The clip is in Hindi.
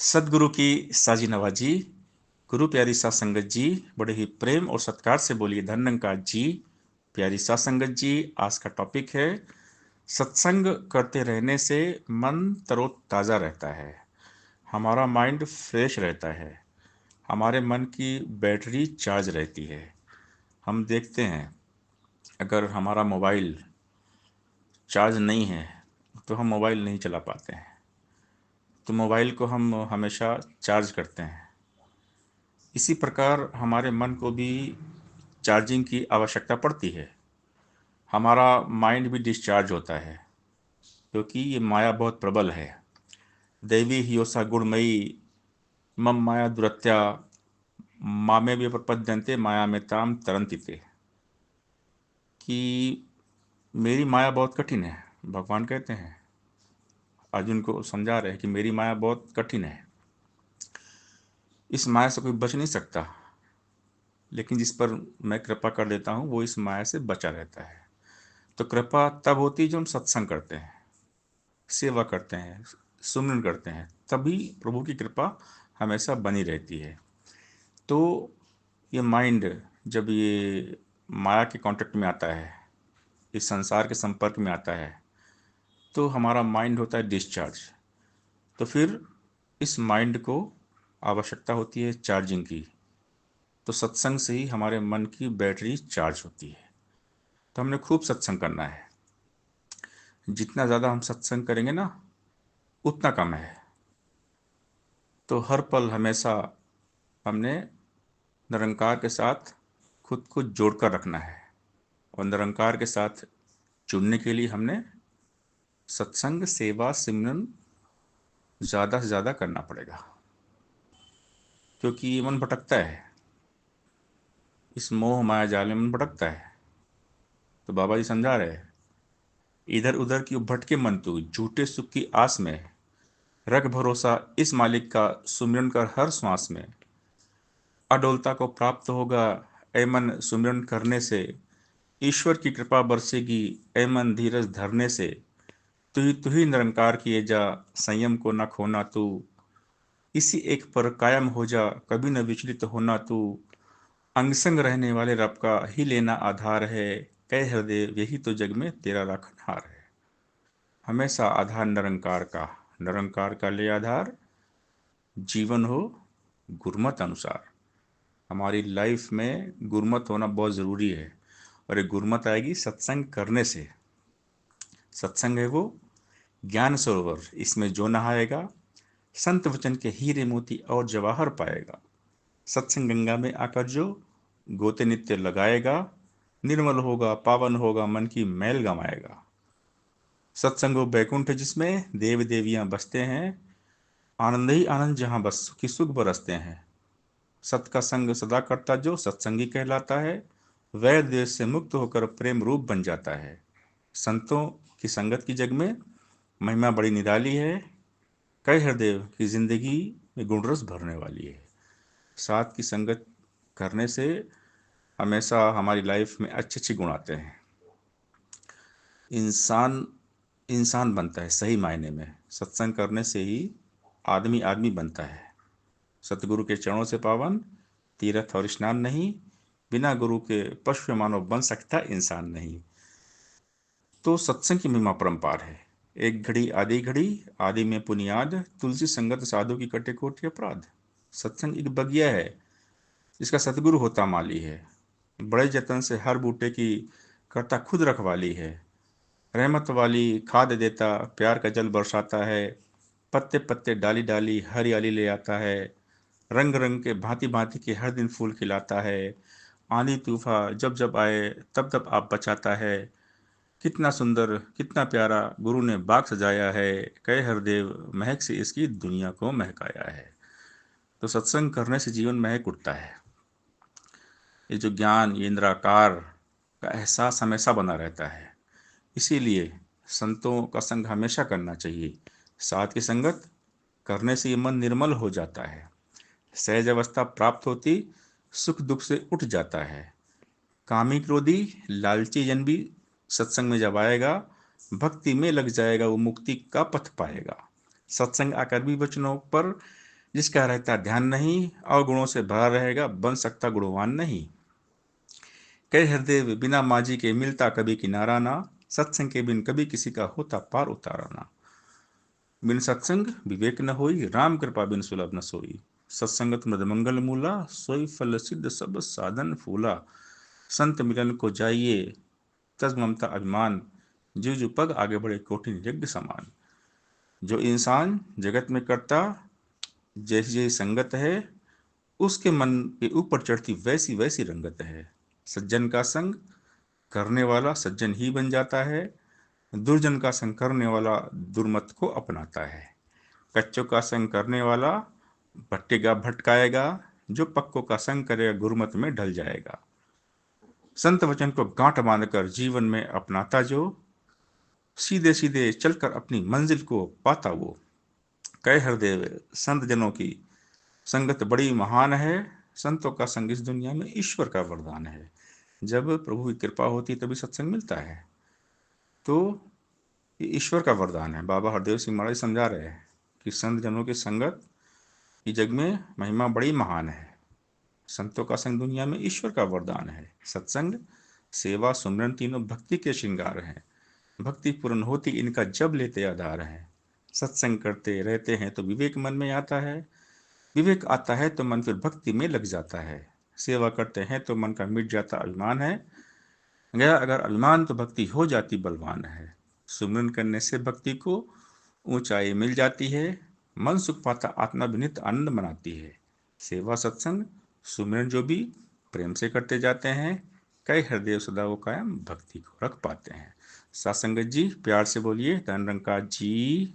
सदगुरु की साजी नवाजी। गुरु प्यारी सात संगत जी, बड़े ही प्रेम और सत्कार से बोलिए धन निरंकार जी। प्यारी सात संगत जी, आज का टॉपिक है सत्संग करते रहने से मन तरोताजा रहता है, हमारा माइंड फ्रेश रहता है, हमारे मन की बैटरी चार्ज रहती है। हम देखते हैं, अगर हमारा मोबाइल चार्ज नहीं है तो हम मोबाइल नहीं चला पाते हैं, तो मोबाइल को हम हमेशा चार्ज करते हैं। इसी प्रकार हमारे मन को भी चार्जिंग की आवश्यकता पड़ती है। हमारा माइंड भी डिस्चार्ज होता है, क्योंकि ये माया बहुत प्रबल है। दैवी हियोसा गुणमयी मम माया दुरत्या मामे भी प्रपद्यन्ते माया में ताम तरंतिते, कि मेरी माया बहुत कठिन है। भगवान कहते हैं, अर्जुन को समझा रहे हैं कि मेरी माया बहुत कठिन है, इस माया से कोई बच नहीं सकता, लेकिन जिस पर मैं कृपा कर देता हूँ वो इस माया से बचा रहता है। तो कृपा तब होती है जब हम सत्संग करते हैं, सेवा करते हैं, सुमिरन करते हैं, तभी प्रभु की कृपा हमेशा बनी रहती है। तो ये माइंड जब ये माया के कांटेक्ट में आता है, इस संसार के संपर्क में आता है, तो हमारा माइंड होता है डिस्चार्ज। तो फिर इस माइंड को आवश्यकता होती है चार्जिंग की। तो सत्संग से ही हमारे मन की बैटरी चार्ज होती है। तो हमने खूब सत्संग करना है। जितना ज़्यादा हम सत्संग करेंगे ना, उतना कम है। तो हर पल हमेशा हमने निरंकार के साथ खुद को जोड़कर रखना है, और निरंकार के साथ जुड़ने के लिए हमने सत्संग सेवा सिमरन ज़्यादा से ज़्यादा करना पड़ेगा। क्योंकि ये मन भटकता है, इस मोह माया जाल में मन भटकता है। तो बाबा जी समझा रहे हैं, इधर उधर की भटके मन तू झूठे सुख की आस में, रख भरोसा इस मालिक का सुमिरन कर हर श्वास में। अडोलता को प्राप्त होगा ऐ मन सुमिरन करने से, ईश्वर की कृपा बरसेगी ऐ मन धीरज धरने से। तू ही निरंकार किए जा, संयम को न खोना तू, इसी एक पर कायम हो जा, कभी न विचलित होना तू। अंग संग रहने वाले रब का ही लेना आधार है, कह हृदय यही तो जग में तेरा रखनहार है। हमेशा आधार निरंकार का, निरंकार का ले आधार, जीवन हो गुरमत अनुसार। हमारी लाइफ में गुरमत होना बहुत ज़रूरी है, और ये गुरमत आएगी सत्संग करने से। सत्संग है वो ज्ञान सरोवर, इसमें जो नहाएगा संत वचन के हीरे मोती और जवाहर पाएगा। सत्संग गंगा में आकर जो गोते नित्य लगाएगा, निर्मल होगा पावन होगा मन की मैल गमाएगा। सत्संग वो बैकुंठ जिसमें देव देवियां बसते हैं, आनंद ही आनंद जहां बस सुखी सुख बरसते हैं। सत का संग सदा करता जो सत्संगी कहलाता है, वैर देश से मुक्त होकर प्रेम रूप बन जाता है। संतों की संगत की जग में महिमा बड़ी निराली है, कई हृदय की जिंदगी में गुण रस भरने वाली है। साथ की संगत करने से हमेशा हमारी लाइफ में अच्छे अच्छे गुण आते हैं। इंसान इंसान बनता है सही मायने में, सत्संग करने से ही आदमी आदमी बनता है। सतगुरु के चरणों से पावन तीर्थ और स्नान नहीं, बिना गुरु के पशु मानव बन सकता इंसान नहीं। तो सत्संग की महिमा परंपार है। एक घड़ी आधी घड़ी, आदि में पुनियाद, तुलसी संगत साधु की कटे कोटि अपराध। सत्संग एक बगिया है जिसका सतगुरु होता माली है, बड़े जतन से हर बूटे की करता खुद रखवाली है। रहमत वाली खाद देता प्यार का जल बरसाता है, पत्ते पत्ते डाली डाली हरियाली ले आता है। रंग रंग के भांति भांति के हर दिन फूल खिलाता है, आंधी तूफान जब जब आए तब तब आप बचाता है। कितना सुंदर कितना प्यारा गुरु ने बाग सजाया है, कहे हरदेव महक से इसकी दुनिया को महकाया है। तो सत्संग करने से जीवन महक उठता है। ये जो ज्ञान, ये निराकार का एहसास हमेशा बना रहता है। इसीलिए संतों का संग हमेशा करना चाहिए। साथ की संगत करने से ये मन निर्मल हो जाता है, सहज अवस्था प्राप्त होती, सुख दुख से उठ जाता है। कामी क्रोधी लालची जन भी सत्संग में जब आएगा, भक्ति में लग जाएगा, वो मुक्ति का पथ पाएगा। सत्संग आकर भी वचनों पर जिसका रहता ध्यान नहीं और गुणों से भरा रहेगा, बन सकता गुणवान नहीं। कई हृदय बिना माजी के मिलता कभी किनारा ना, सत्संग के बिन कभी किसी का होता पार उतारा ना। बिन सत्संग विवेक न होई, राम कृपा बिन सुलभ न सोई। सत्संगत मृद मंगल मूला, सोई फल सिद्ध सब साधन फूला। संत मिलन को जाइए, तज ममता अभिमान, जीव जु पग आगे बढ़े कोटि यज्ञ समान। जो इंसान जगत में करता जैसी जैसी संगत है, उसके मन के ऊपर चढ़ती वैसी वैसी रंगत है। सज्जन का संग करने वाला सज्जन ही बन जाता है, दुर्जन का संग करने वाला दुर्मत को अपनाता है। कच्चों का संग करने वाला भटकेगा भटकाएगा, जो पक्कों का संग करेगा गुरमत में ढल जाएगा। संत वचन को गांठ बांधकर जीवन में अपनाता जो, सीधे सीधे चलकर अपनी मंजिल को पाता वो। कई हृदय संत जनों की संगत बड़ी महान है, संतों का संग इस दुनिया में ईश्वर का वरदान है। जब प्रभु की कृपा होती तभी सत्संग मिलता है, तो ये ईश्वर का वरदान है। बाबा हरदेव सिंह महाराज समझा रहे हैं कि संत जनों की संगत की जग में महिमा बड़ी महान है। संतों का संग दुनिया में ईश्वर का वरदान है। सत्संग सेवा सुमरन तीनों भक्ति के श्रृंगार हैं। भक्ति पूर्ण होती इनका जब लेते आधार है। सत्संग करते रहते हैं तो विवेक मन में आता है, विवेक आता है तो मन फिर भक्ति में लग जाता है। सेवा करते हैं तो मन का मिट जाता अभिमान है, गया अगर अभिमान तो भक्ति हो जाती बलवान है। सुमरन करने से भक्ति को ऊंचाई मिल जाती है, मन सुख पाता आत्मा विनित आनंद मनाती है। सेवा सत्संग सुमरन जो भी प्रेम से करते जाते हैं, कई हृदय सदा वो कायम भक्ति को रख पाते हैं। सासंगत जी प्यार से बोलिए धन रंका जी